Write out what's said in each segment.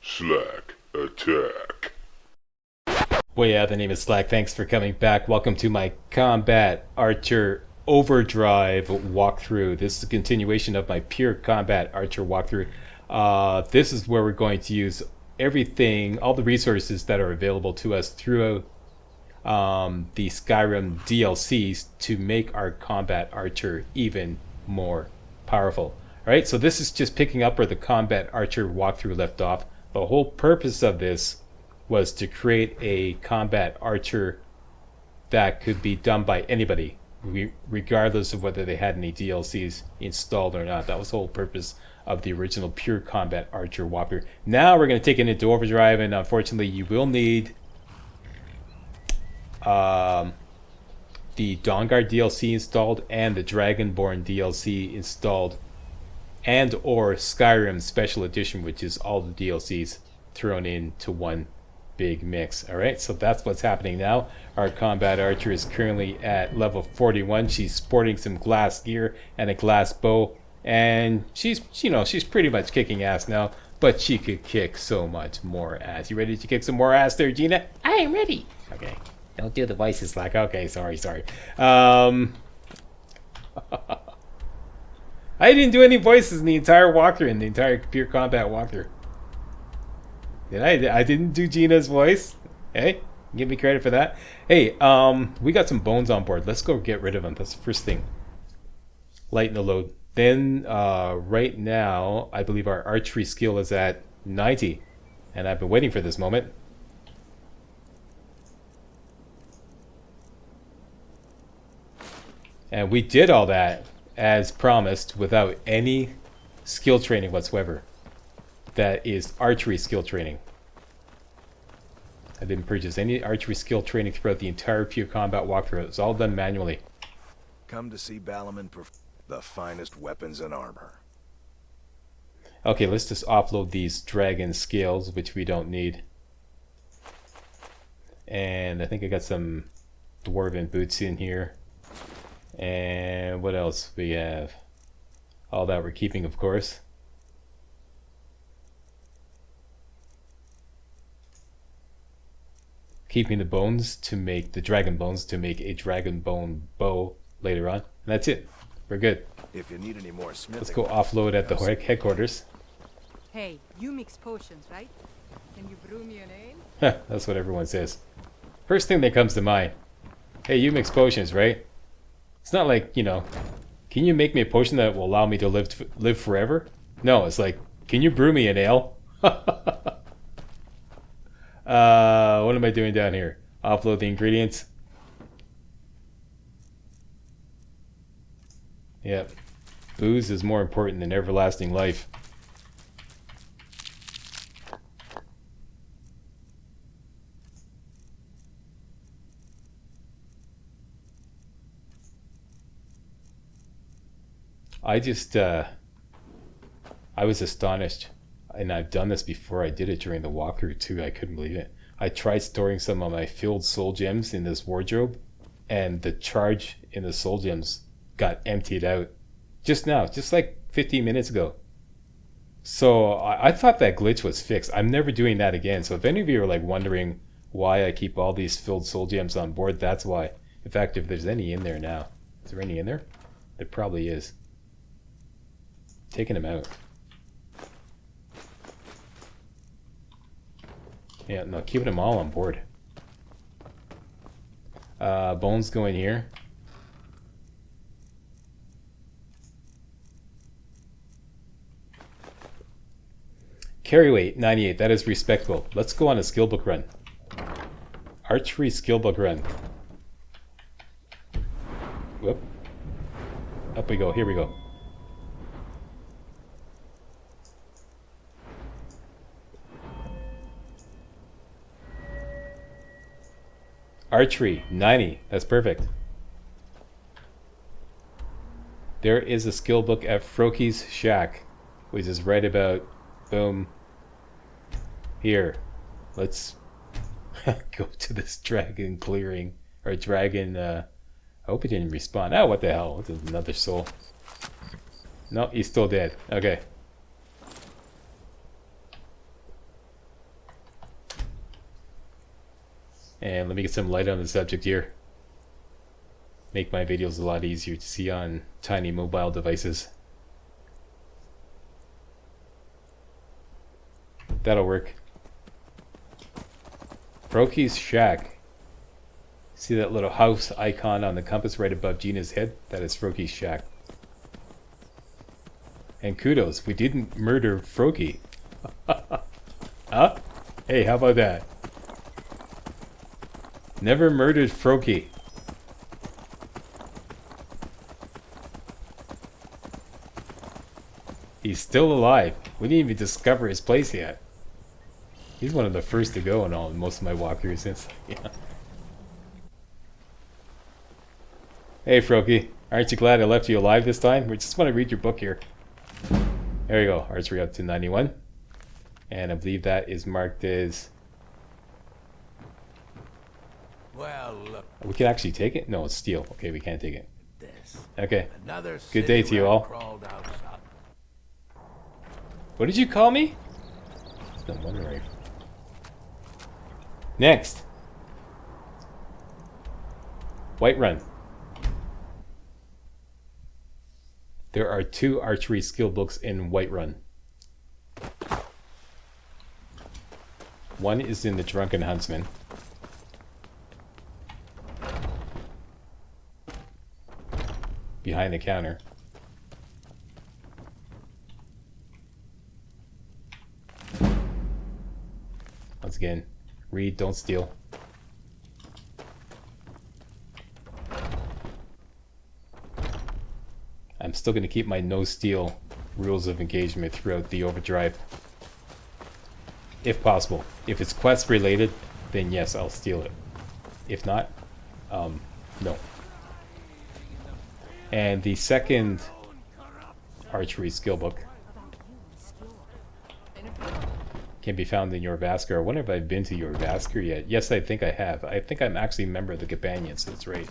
MajorSlackAttack. Well, yeah, the name is Slack. Thanks for coming back. Welcome to my Combat Archer Overdrive walkthrough. This is a continuation of my Pure Combat Archer walkthrough. This is where we're going to use everything, all the resources that are available to us through the Skyrim DLCs to make our Combat Archer even more powerful. Alright, so this is just picking up where the Combat Archer walkthrough left off. The whole purpose of this was to create a combat archer that could be done by anybody, regardless of whether they had any DLCs installed or not. That was the whole purpose of the original Pure Combat Archer walkthrough. Now we're going to take it into Overdrive, and unfortunately you will need the Dawnguard DLC installed and the Dragonborn DLC installed, and or Skyrim Special Edition, which is all the DLCs thrown into one big mix. Alright, so that's what's happening now. Our combat archer is currently at level 41. She's sporting some glass gear and a glass bow, and she's pretty much kicking ass now, but she could kick so much more ass. You ready to kick some more ass there, Gina? I am ready. Okay, don't do the voices like, okay, sorry. I didn't do any voices in the entire walkthrough, in the entire Pure Combat walkthrough. Did I? I didn't do Gina's voice. Hey, give me credit for that. Hey, we got some bones on board. Let's go get rid of them. That's the first thing. Lighten the load. Then, right now, I believe our archery skill is at 90. And I've been waiting for this moment. And we did all that, as promised, without any skill training whatsoever. That is archery skill training. I didn't purchase any archery skill training throughout the entire Pure Combat walkthrough. It was all done manually. Come to see Balaman the finest weapons and armor. Okay, let's just offload these dragon scales, which we don't need. And I think I got some dwarven boots in here. And what else we have? All that we're keeping, of course. Keeping the bones to make the dragon bones to make a dragon bone bow later on. And that's it. We're good. If you need any more smithing, let's go offload at the headquarters. Hey, you mix potions, right? Can you brew me an ale? That's what everyone says. First thing that comes to mind. Hey, you mix potions, right? It's not like, you know, can you make me a potion that will allow me to live forever? No, it's like, can you brew me an ale? What am I doing down here? Offload the ingredients. Yep. Booze is more important than everlasting life. I was astonished. And I've done this before. I did it during the walkthrough too. I couldn't believe it. I tried storing some of my filled soul gems in this wardrobe, and the charge in the soul gems got emptied out just now, just like 15 minutes ago. So I thought that glitch was fixed. I'm never doing that again. So if any of you are like wondering why I keep all these filled soul gems on board, that's why. In fact, if there's any in there now, is there any in there? There probably is. Taking them out. Yeah, no, keeping them all on board. Bones go in here. Carry weight, 98. That is respectable. Let's go on a skill book run. Archery skill book run. Whoop. Up we go. Here we go. Archery, 90. That's perfect. There is a skill book at Froki's Shack, which is right about, boom, here. Let's go to this dragon clearing, or dragon, I hope he didn't respawn. Oh, what the hell, what's another soul? No, he's still dead. Okay. And let me get some light on the subject here. Make my videos a lot easier to see on tiny mobile devices. That'll work. Froki's shack. See that little house icon on the compass right above Gina's head? That is Froki's shack. And kudos, we didn't murder Froki. Huh? Hey, how about that? Never murdered Froki. He's still alive. We didn't even discover his place yet. He's one of the first to go in most of my walkthroughs since. Yeah. Hey Froki, aren't you glad I left you alive this time? We just want to read your book here. There you go, archery up to 91. And I believe that is marked as... Well, look We can actually take it? No, it's steel. Okay, we can't take it. at this. Okay. Another Good day to you city rat all. crawled outside. What did you call me? I'm wondering. Next. Whiterun. There are 2 archery skill books in Whiterun. One is in the Drunken Huntsman. Behind the counter. Once again, read, don't steal. I'm still going to keep my no steal rules of engagement throughout the overdrive. If possible. If it's quest related, then yes, I'll steal it. If not, no. And the second archery skill book can be found in Yorvaskar. I wonder if I've been to Yorvaskar yet. Yes, I think I have. I think I'm actually a member of the Companions, that's right.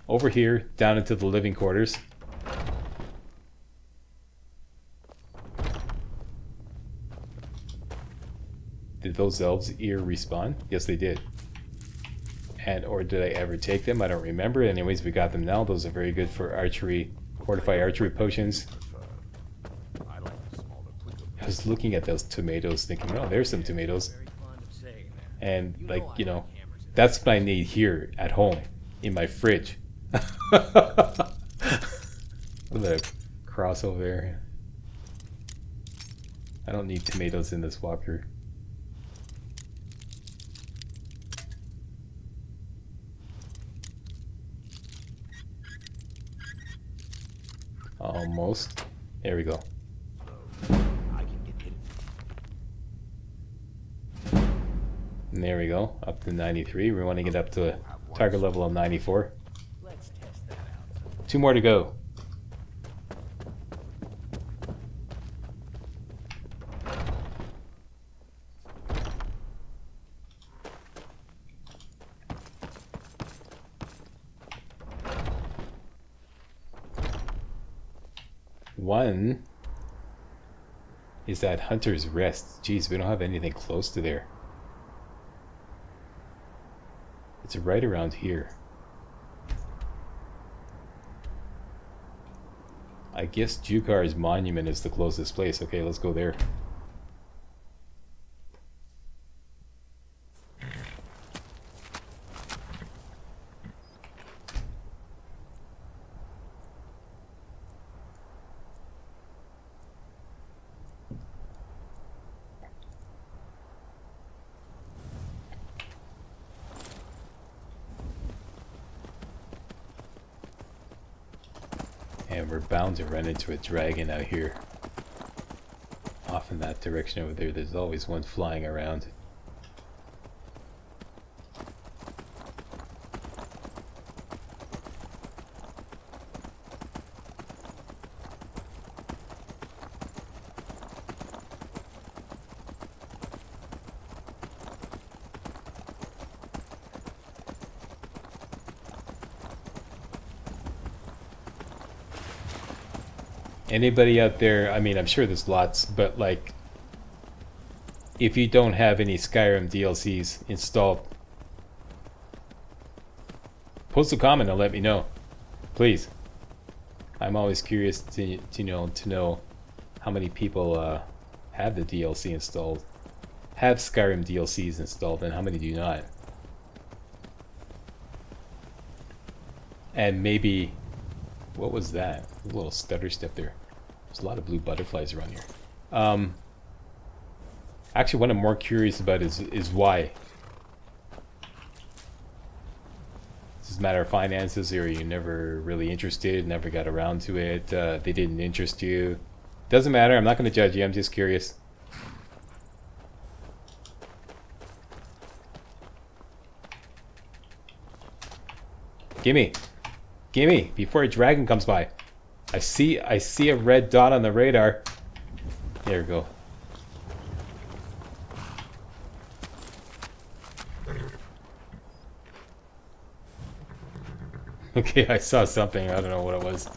Over here, down into the living quarters. Did those elves ear respawn? Yes, they did. And or did I ever take them? I don't remember. Anyways, we got them now. Those are very good for archery, fortify archery potions. I was looking at those tomatoes thinking, oh, there's some tomatoes. And like, you know, that's what I need here at home in my fridge. Look at that cross over there. I don't need tomatoes in this walker. Almost. There we go. And there we go. Up to 93. We want to get up to a target level of 94. 2 more to go. One is that Hunter's Rest. Jeez, we don't have anything close to there. It's right around here. I guess Jukar's monument is the closest place. Okay, let's go there. And we're bound to run into a dragon out here. Off in that direction over there, there's always one flying around. Anybody out there, I mean, I'm sure there's lots, but like, if you don't have any Skyrim DLCs installed, Post a comment and let me know, please. I'm always curious to know how many people have the DLC installed, have Skyrim DLCs installed, and how many do not. And maybe, what was that? A little stutter step there. There's a lot of blue butterflies around here. Actually, what I'm more curious about is why. Is this a matter of finances, or are you never really interested, never got around to it, they didn't interest you? Doesn't matter, I'm not going to judge you, I'm just curious. Gimme! Gimme! Before a dragon comes by. I see a red dot on the radar. There we go. Okay, I saw something. I don't know what it was.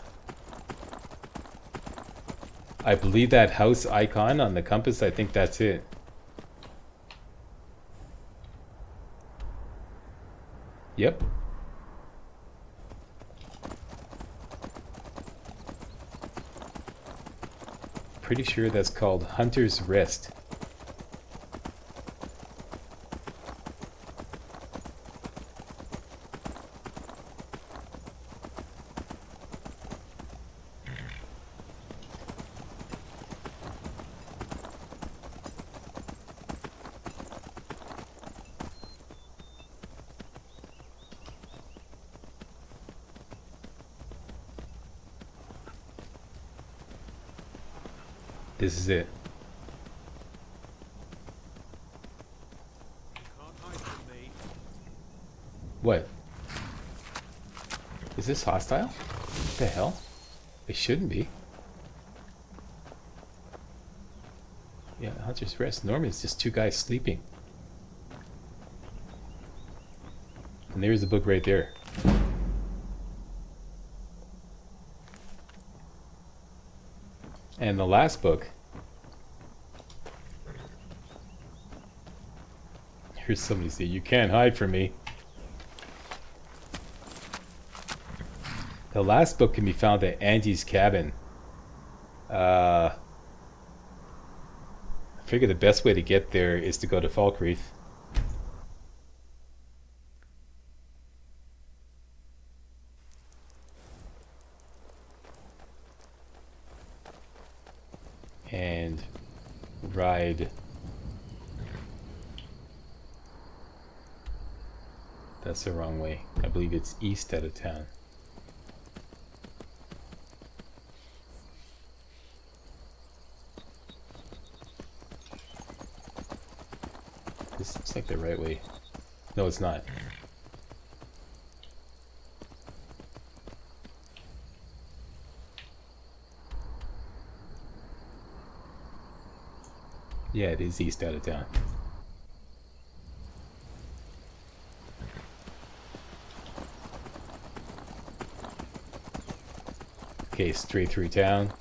I believe that house icon on the compass, I think that's it. Yep. Pretty sure that's called Hunter's Rest. This is it. What? Is this hostile? What the hell? It shouldn't be. Yeah, Hunter's Rest. Normally it's just two guys sleeping. And there's the book right there. And the last book. Here's somebody say, "You can't hide from me." The last book can be found at Andy's cabin. I figure the best way to get there is to go to Falkreath. And ride. That's the wrong way. I believe it's east out of town. This looks like the right way. No, it's not. Yeah, it is east out of town. Okay, straight through town.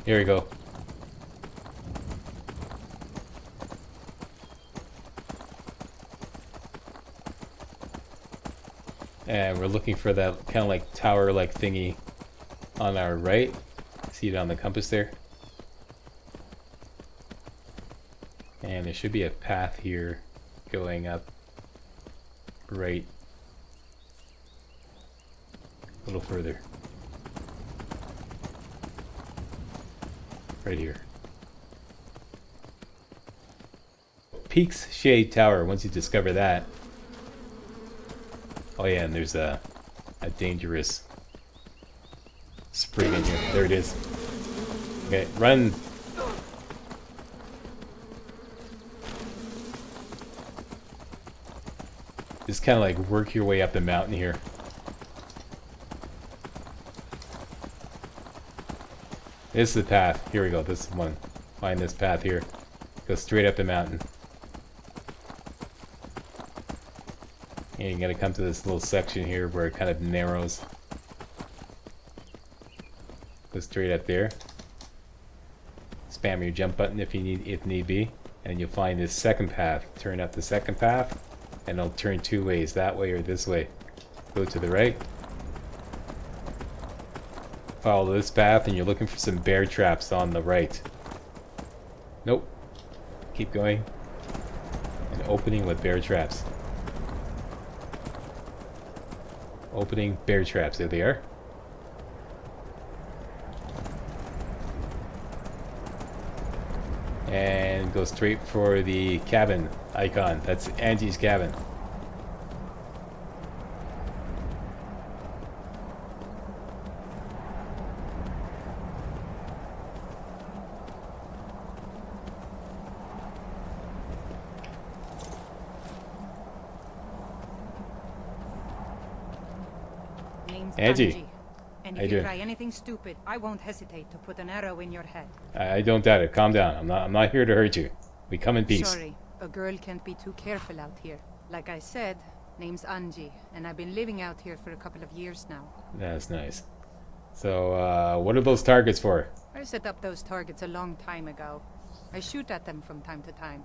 Here we go. And we're looking for that kind of like tower-like thingy on our right. See it on the compass there? And there should be a path here going up right a little further. Right here. Peaks Shade Tower, once you discover that. Oh yeah, and there's a dangerous spring in here. There it is. Okay, run! Just kind of like work your way up the mountain here. This is the path. Here we go. This is one. Find this path here. Go straight up the mountain. And you gotta come to this little section here where it kind of narrows. Go straight up there. Spam your jump button if need be, and you'll find this second path. Turn up the second path, and it'll turn two ways, that way or this way. Go to the right. Follow this path, and you're looking for some bear traps on the right. Nope. Keep going. An opening with bear traps. Opening bear traps. There they are. And go straight for the cabin icon. That's Angie's cabin. Name's Angie. And How if you you doing? try anything stupid, I won't hesitate to put an arrow in your head. I don't doubt it. Calm down. I'm not here to hurt you. We come in peace. Sorry, a girl can't be too careful out here. Like I said, name's Angie, and I've been living out here for a couple of years now. That's nice. So, what are those targets for? I set up those targets a long time ago. I shoot at them from time to time.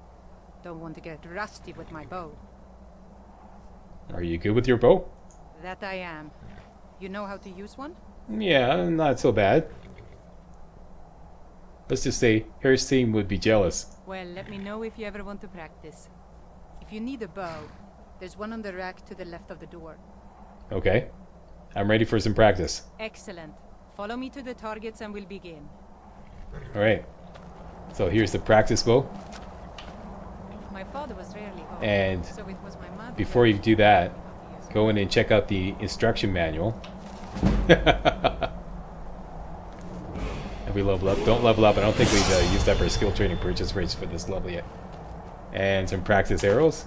Don't want to get rusty with my bow. Are you good with your bow? That I am. You know how to use one? Yeah, not so bad. Let's just say Harris team would be jealous. Well, let me know if you ever want to practice. If you need a bow, there's one on the rack to the left of the door. Okay. I'm ready for some practice. Excellent. Follow me to the targets and we'll begin. Alright. So here's the practice bow. My father was rarely home, And so it was my mother. before you do that, go in and check out the instruction manual. And we level up. Don't level up. I don't think we've used up our skill training purchase rates for this level yet. And some practice arrows.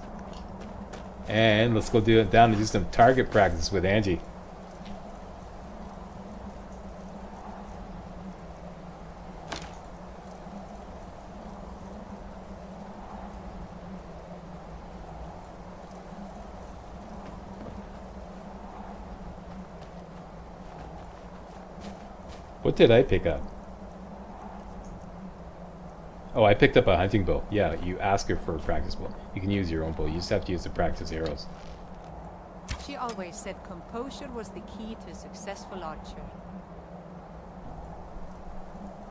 And let's go down and do some target practice with Angie. What did I pick up? Oh, I picked up a hunting bow. Yeah, you ask her for a practice bow. You can use your own bow. You just have to use the practice arrows. She always said composure was the key to a successful archer.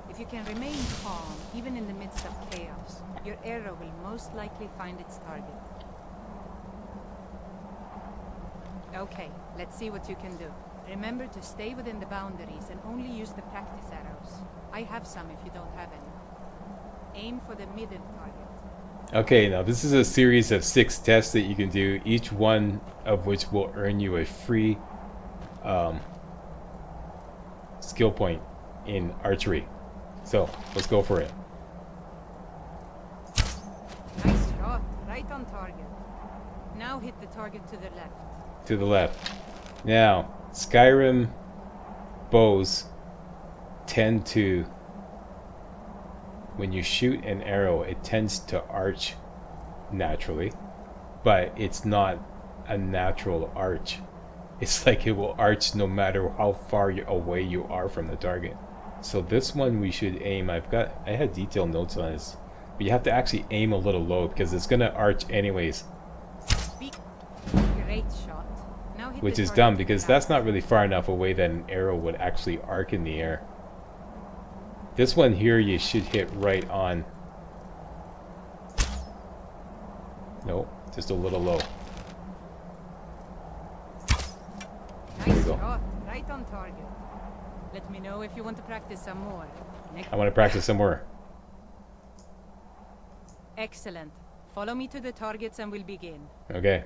If you can remain calm, even in the midst of chaos, your arrow will most likely find its target. Okay, let's see what you can do. Remember to stay within the boundaries and only use the practice arrows. I have some if you don't have any. Aim for the middle target. Okay, now this is a series of 6 tests that you can do, each one of which will earn you a free skill point in archery. So, let's go for it. Nice shot, right on target. Now hit the target to the left. To the left. Now, Skyrim bows tend to, when you shoot an arrow, it tends to arch naturally, but it's not a natural arch. It's like it will arch no matter how far away you are from the target. So this one we should aim. I had detailed notes on this, but you have to actually aim a little low because it's gonna arch anyways. Great shot. Now hit Which the is target dumb to the because right. that's not really far enough away that an arrow would actually arc in the air. This one here you should hit right on. No, just a little low. There we Nice go. shot, right on target. Let me know if you want to practice some more. I want to practice some more. Excellent. Follow me to the targets and we'll begin. Okay.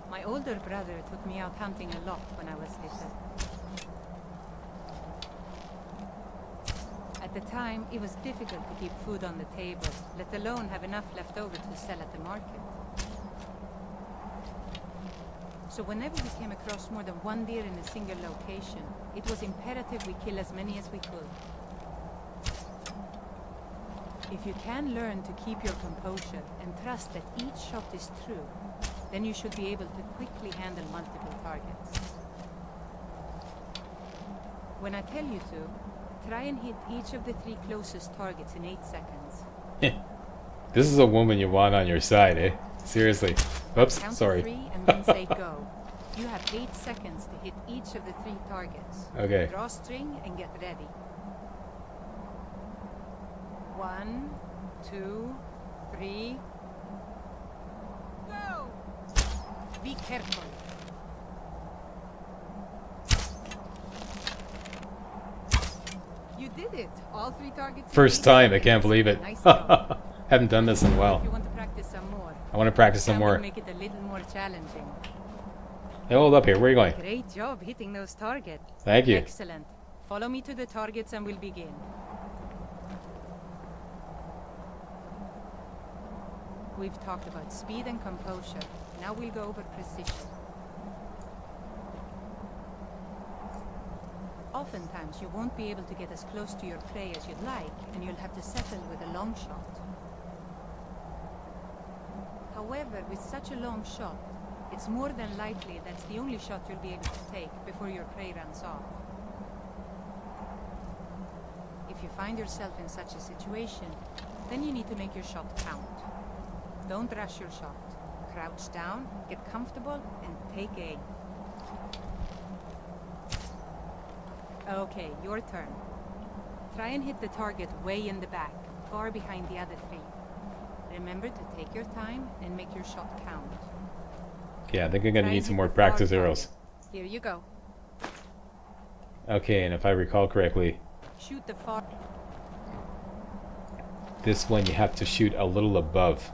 My older brother took me out hunting a lot when I was little. At the time, it was difficult to keep food on the table, let alone have enough left over to sell at the market. So whenever we came across more than one deer in a single location, it was imperative we kill as many as we could. If you can learn to keep your composure and trust that each shot is true, then you should be able to quickly handle multiple targets. When I tell you to, try and hit each of the 3 closest targets in 8 seconds. This is a woman you want on your side, eh? Seriously. Oops, Count sorry. to 3 and then say go. You have 8 seconds to hit each of the 3 targets. Okay. Draw string and get ready. 1, 2, 3. Go! Be careful. You did it. All 3 targets. First time, I can't believe it. Nice job. Haven't done this in a while. If you want to practice some more, I want to practice some Sam will more. make it a little more challenging. Hey, hold up here. Where are you going? Great job hitting those targets. Thank you. Excellent. Follow me to the targets and we'll begin. We've talked about speed and composure. Now we'll go over precision. Oftentimes you won't be able to get as close to your prey as you'd like, and you'll have to settle with a long shot. However, with such a long shot, it's more than likely that's the only shot you'll be able to take before your prey runs off. If you find yourself in such a situation, then you need to make your shot count. Don't rush your shot. Crouch down, get comfortable, and take aim. Okay, your turn. Try and hit the target way in the back, far behind the other 3. Remember to take your time and make your shot count. Yeah, I think I'm gonna Try need and some hit more the far practice target. arrows. Here you go. Okay, and if I recall correctly, Shoot the far... this one you have to shoot a little above.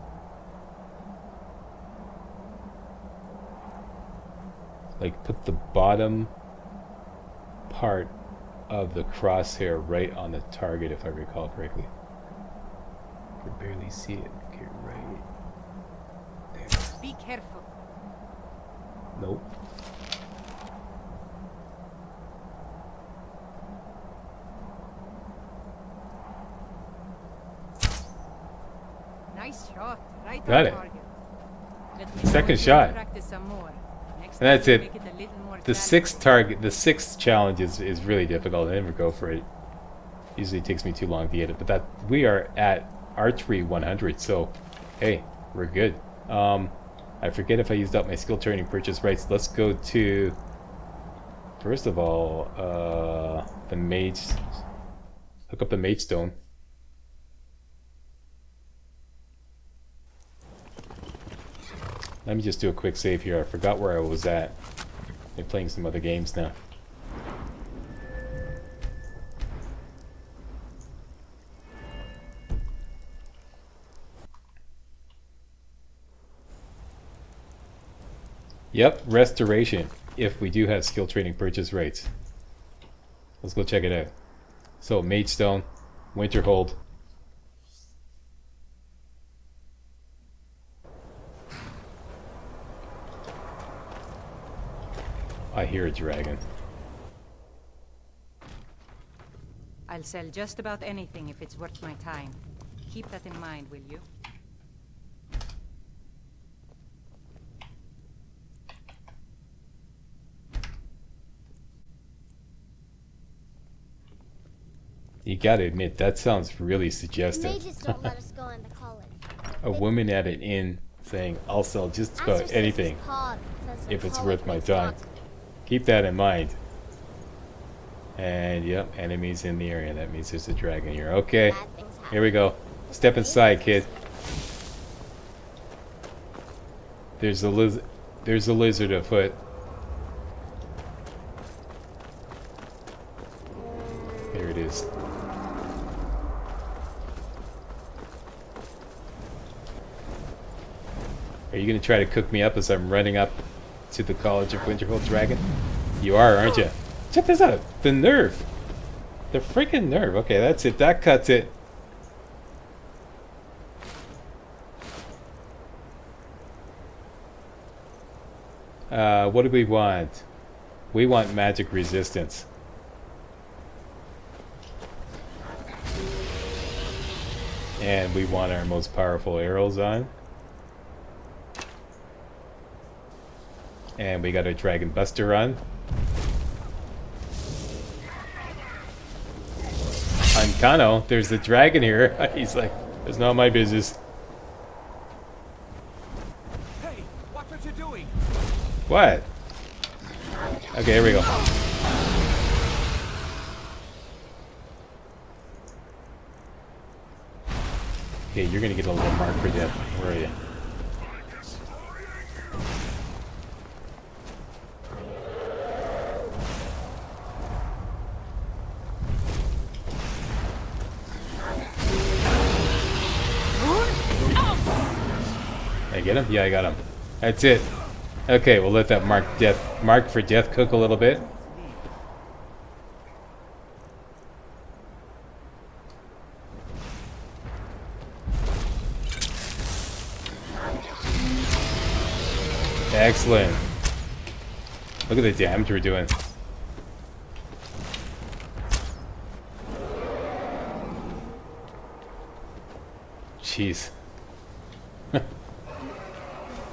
Like, put the bottom part of the crosshair right on the target, if I recall correctly. I can barely see it. Okay, right there. Be careful. Nope. Nice shot. Right Got on it. target. Let me Second know if you shot. want to practice some more. Next And that's time, it. make a little more The challenging. sixth challenge is really difficult. I never go for it. Usually it takes me too long to get it. But that we are at Archery 100, so hey, we're good. I forget if I used up my skill training purchase rights. Let's go to, first of all, the mage. Hook up the mage stone. Let me just do a quick save here. I forgot where I was at. I'm playing some other games now. Yep, restoration. If we do have skill training purchase rates. Let's go check it out. So, Mage Stone, Winter Hold. I hear a dragon. I'll sell just about anything if it's worth my time. Keep that in mind, will you? You gotta admit, that sounds really suggestive. Mages don't let us go into college. A woman at an inn saying, I'll sell just about anything if it's worth my time. Keep that in mind. And yep, enemies in the area. That means there's a dragon here. Okay, here we go. Step inside, kid. There's a lizard afoot. There it is. Are you gonna try to cook me up as I'm running up to the College of Winterhold Dragon? You are, aren't you? Check this out. The nerve. The freaking nerve. Okay, that's it. That cuts it. What do we want? We want magic resistance. And we want our most powerful arrows on. And we got a Dragon Buster on. Kano, there's a dragon here. He's like, it's not my business. Hey, watch what you're doing. What? Okay, here we go. Okay, you're gonna get a little mark for death. Where are you? I get him? Yeah, I got him. That's it. Okay, we'll let that mark for death cook a little bit. Excellent. Look at the damage we're doing. Jeez.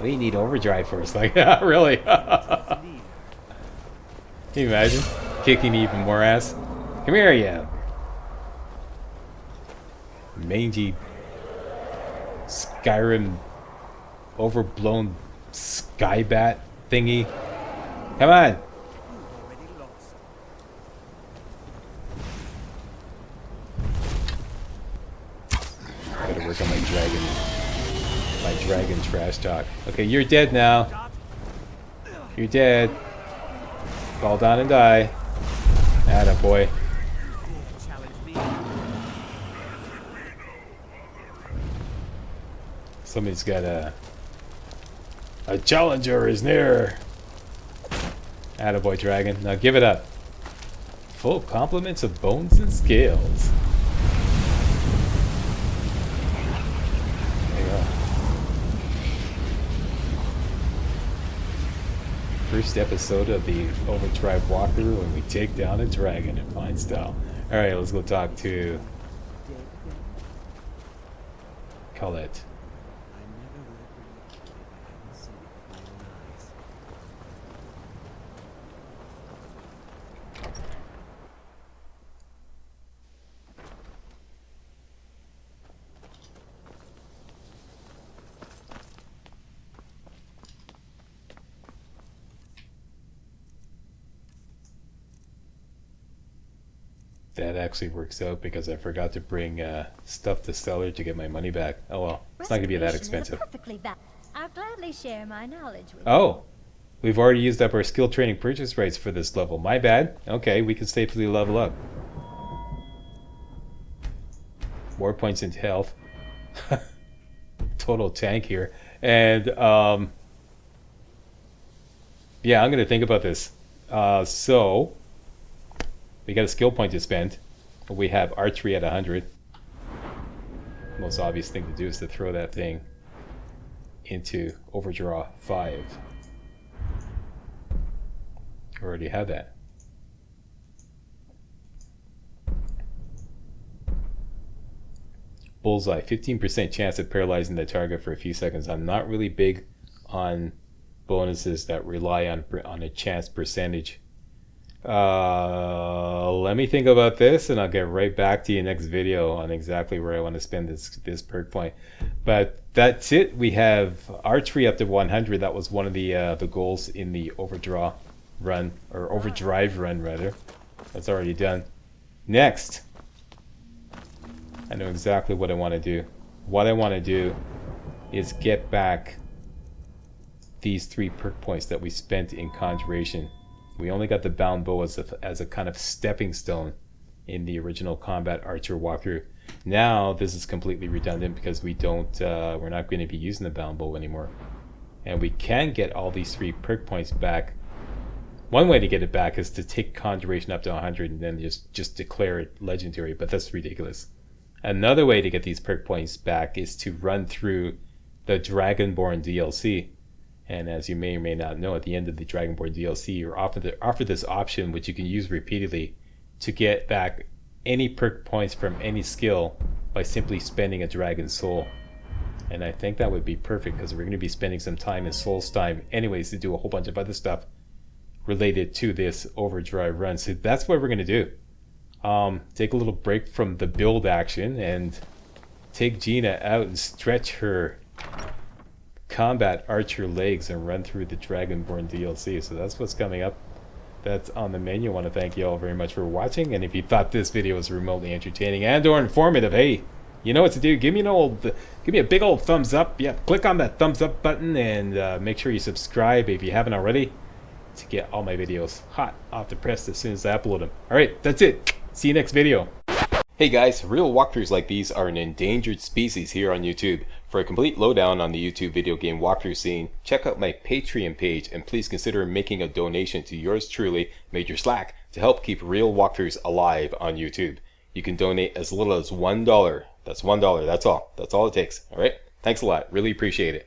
We need overdrive first. Like, really? Can you imagine? Kicking even more ass. Come here, you. Mangy Skyrim overblown skybat thingy. Come on. Gotta work on my dragon trash talk. Okay, you're dead now. You're dead. Fall down and die. Atta boy. Somebody's got a challenger is near. Attaboy dragon. Now give it up. Full compliments of bones and scales. There you go. First episode of the Overdrive walkthrough when we take down a dragon in fine style. Alright, let's go talk to Colette. That actually works out because I forgot to bring stuff to seller to get my money back. Oh well, it's not going to be that expensive. I'll gladly share my knowledge with you. Oh, we've already used up our skill training purchase rights for this level. My bad. Okay, we can safely level up. More points into health. Total tank here. And yeah, I'm going to think about this. So we got a skill point to spend. We have archery at 100. Most obvious thing to do is to throw that thing into overdraw 5. Already have that. Bullseye, 15% chance of paralyzing the target for a few seconds. I'm not really big on bonuses that rely on a chance percentage. Let me think about this and I'll get right back to you next video on exactly where I want to spend this perk point. But that's it. We have archery up to 100. That was one of the goals in the overdraw run, or overdrive run rather. That's already done. Next, I know exactly what I want to do. What I want to do is get back these 3 perk points that we spent in Conjuration. We only got the bound bow as a kind of stepping stone in the original combat archer walkthrough. Now this is completely redundant because we're not going to be using the bound bow anymore, and we can get all these 3 perk points back. One way to get it back is to take Conjuration up to 100 and then just declare it legendary, but that's ridiculous. Another way to get these perk points back is to run through the Dragonborn DLC. And as you may or may not know, at the end of the Dragonborn DLC, you're offered this option, which you can use repeatedly, to get back any perk points from any skill by simply spending a dragon soul. And I think that would be perfect because we're going to be spending some time in Soul's time anyways to do a whole bunch of other stuff related to this overdrive run. So that's what we're going to do. take a little break from the build action and take Gina out and stretch her combat archer legs and run through the Dragonborn DLC. So that's what's coming up. That's on the menu. I want to thank you all very much for watching, and if you thought this video was remotely entertaining and or informative, hey, you know what to do. Give me a big old thumbs up. Yeah, click on that thumbs up button, and make sure you subscribe if you haven't already to get all my videos hot off the press as soon as I upload them. Alright, that's it. See you next video. Hey guys, real walkthroughs like these are an endangered species here on YouTube. For a complete lowdown on the YouTube video game walkthrough scene, check out my Patreon page, and please consider making a donation to yours truly, Major Slack, to help keep real walkthroughs alive on YouTube. You can donate as little as $1. That's $1, that's all. That's all it takes. Alright? Thanks a lot. Really appreciate it.